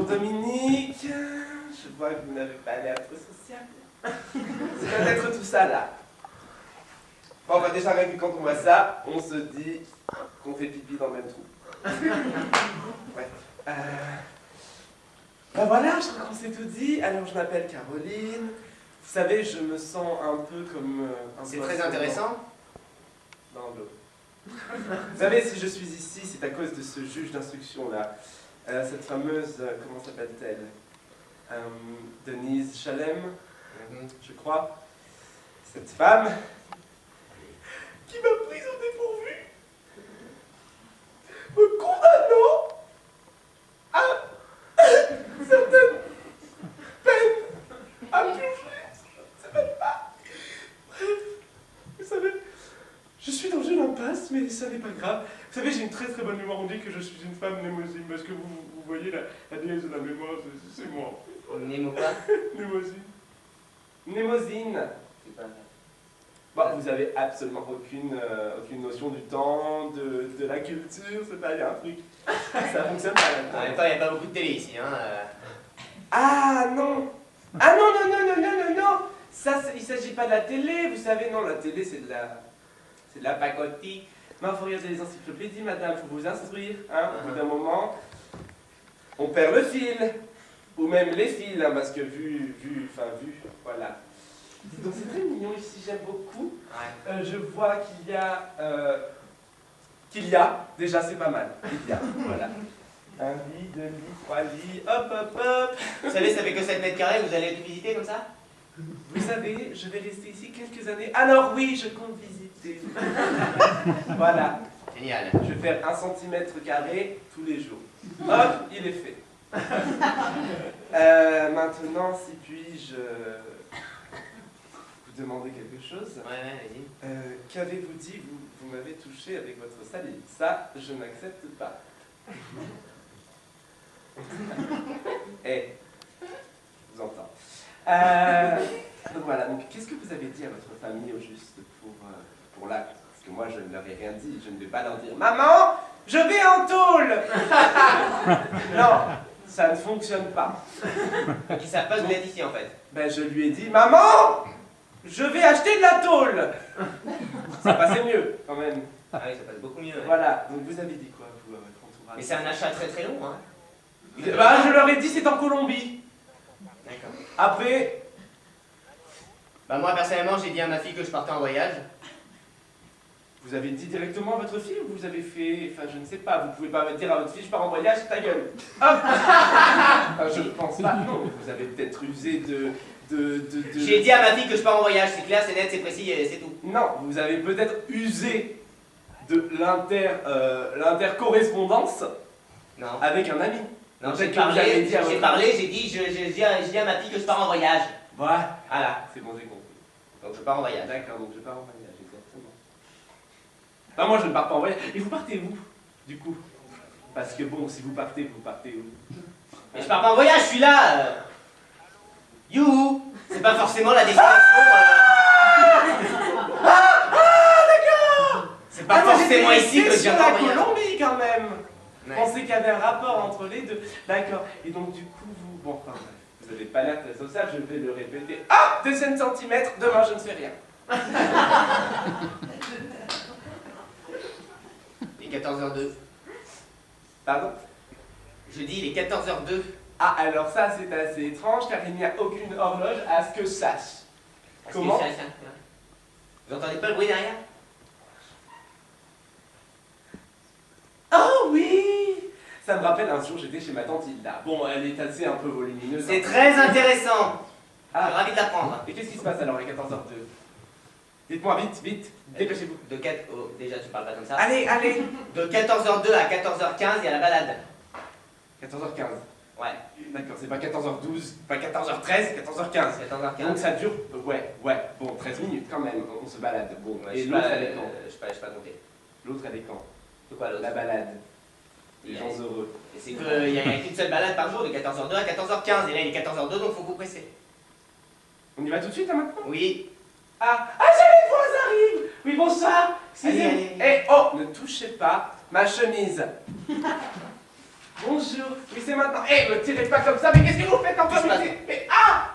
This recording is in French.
Bonjour Dominique. Je vois que vous n'avez pas l'air trop sociable. C'est peut-être tout ça là. Bon, bah déjà, rien que quand on voit ça, on se dit qu'on fait pipi dans le même trou. Ouais. Ben voilà, je crois qu'on s'est tout dit. Alors, je m'appelle Caroline. Vous savez, je me sens un peu comme un C'est très intéressant. Dans l'eau. Vous savez, si je suis ici, c'est à cause de ce juge d'instruction là. Cette fameuse, comment s'appelle-t-elle? Denise Chalem, je crois. Cette femme qui m'a prise au dépourvu, me condamnant à certaines peines à purger. Je ne sais même pas. Bref, vous savez, je suis dans une impasse, mais ça n'est pas grave. Vous savez, j'ai une très très bonne mémoire. On dit que je suis une femme mnémosine, parce que vous voyez la déesse de la mémoire, c'est moi. Némo quoi? Mnémosine. Mnémosine. C'est pas vrai. Bon, vous avez absolument aucune notion du temps, de la culture, c'est pas, il y a un truc. Ça fonctionne pas là-dedans. En même temps, il n'y a pas beaucoup de télé ici, hein. Ah non! Ah non, non, non, non, non, non, non! Ça, il s'agit pas de la télé, vous savez, non, la télé c'est de la pacotille. Mais il faut regarder les encyclopédies, madame, il faut vous instruire, hein. Au bout d'un moment, on perd le fil. Ou même les fils, hein, parce que vu, voilà. Donc c'est très mignon ici, j'aime beaucoup. Ouais. Je vois qu'il y a, déjà c'est pas mal, il y a, voilà. Un lit, deux lits, trois lits, hop, hop, hop. Vous savez, ça fait que 7 mètres carrés, vous allez tout visiter comme ça? Vous savez, je vais rester ici quelques années. Alors oui, je compte visiter. Voilà. Génial. Je vais faire 1 cm² tous les jours. Hop, il est fait. Maintenant, si puis-je vous demander quelque chose? Ouais, vas-y. Qu'avez-vous dit? Vous m'avez touché avec votre salive. Ça, je n'accepte pas. Eh, je vous entends. Donc voilà, donc qu'est-ce que vous avez dit à votre famille au juste pour l'acte? Parce que moi, je ne leur ai rien dit, je ne vais pas leur dire « Maman, je vais en tôle !» Non, ça ne fonctionne pas. Donc ils savent pas que vous êtes ici en fait. Ben je lui ai dit « Maman, je vais acheter de la tôle !» Ça passait mieux, quand même. Ah oui, ça passe beaucoup mieux. Ouais. Voilà, donc vous avez dit quoi, vous, à votre entourage? Mais c'est un achat très très long, hein. Bah, je leur ai dit c'est en Colombie. D'accord. Après, Bah moi personnellement, j'ai dit à ma fille que je partais en voyage. vous avez dit directement à votre fille ou vous avez fait... Enfin, je ne sais pas, vous pouvez pas dire à votre fille je pars en voyage, ta gueule. Hop. Enfin, je ne pense pas, non, vous avez peut-être usé de... J'ai dit à ma fille que je pars en voyage, c'est clair, c'est net, c'est précis et c'est tout. Non, vous avez peut-être usé de l'intercorrespondance Non. avec un ami. Non, Peut-être que vous avez dit à votre- j'ai dit à ma fille que je pars en voyage. Voilà, Voilà. c'est bon, j'ai compris. Donc je pars en voyage. D'accord, donc je pars en voyage, exactement. Bah moi je ne pars pas en voyage. Et vous partez où, du coup? Parce que bon, si vous partez où? Mais je pars pas en voyage, je suis là. Youhou. C'est pas forcément la destination. D'accord. C'est pas forcément ici que je viens sur en la voyage. Colombie quand même. Je Ouais. pensais qu'il y avait un rapport entre les deux. D'accord. Et donc du coup, bon, enfin, vous n'avez pas l'air très social, je vais le répéter. Ah, 2 centimètres, demain je ne fais rien. Il est 14h02. Pardon? Je dis il est 14h02. Ah, alors ça c'est assez étrange car il n'y a aucune horloge à ce que je sache. Comment? Vous entendez pas le bruit derrière? Oh oui! Ça me rappelle un jour j'étais chez ma tante Hilda. Bon, elle est assez un peu volumineuse. C'est très intéressant. Je suis Ah, ravi de l'apprendre. et qu'est-ce qui se passe alors à 14h02? Dites-moi vite, vite, dépêchez-vous. De 4... Oh, déjà tu parles pas comme ça. Allez, allez! De 14h02 à 14h15, il y a la balade. 14h15. Ouais, D'accord, c'est pas 14h12, pas 14h13, 14h15. 14h15. Donc ça dure, ouais, bon, 13 minutes quand même, on se balade. Bon, Ouais, et je sais l'autre pas, elle est quand? je sais pas compter. L'autre elle est quand? C'est quoi l'autre? La balade. Les Il y a- gens heureux. Et c'est qu'il n'y a qu'une seule balade par jour, de 14h02 à 14h15. Et là, il est 14h02, donc faut vous presser. On y va tout de suite là maintenant? Oui. Ah, j'allais voir, arrive! Oui, bonsoir! Allez, Excusez-moi. allez. Eh, oh, ne touchez pas ma chemise. Bonjour. bonjour. Oui, c'est maintenant. Eh, me tirez pas comme ça, mais qu'est-ce que vous faites enfin? Touche pas. Mais ah!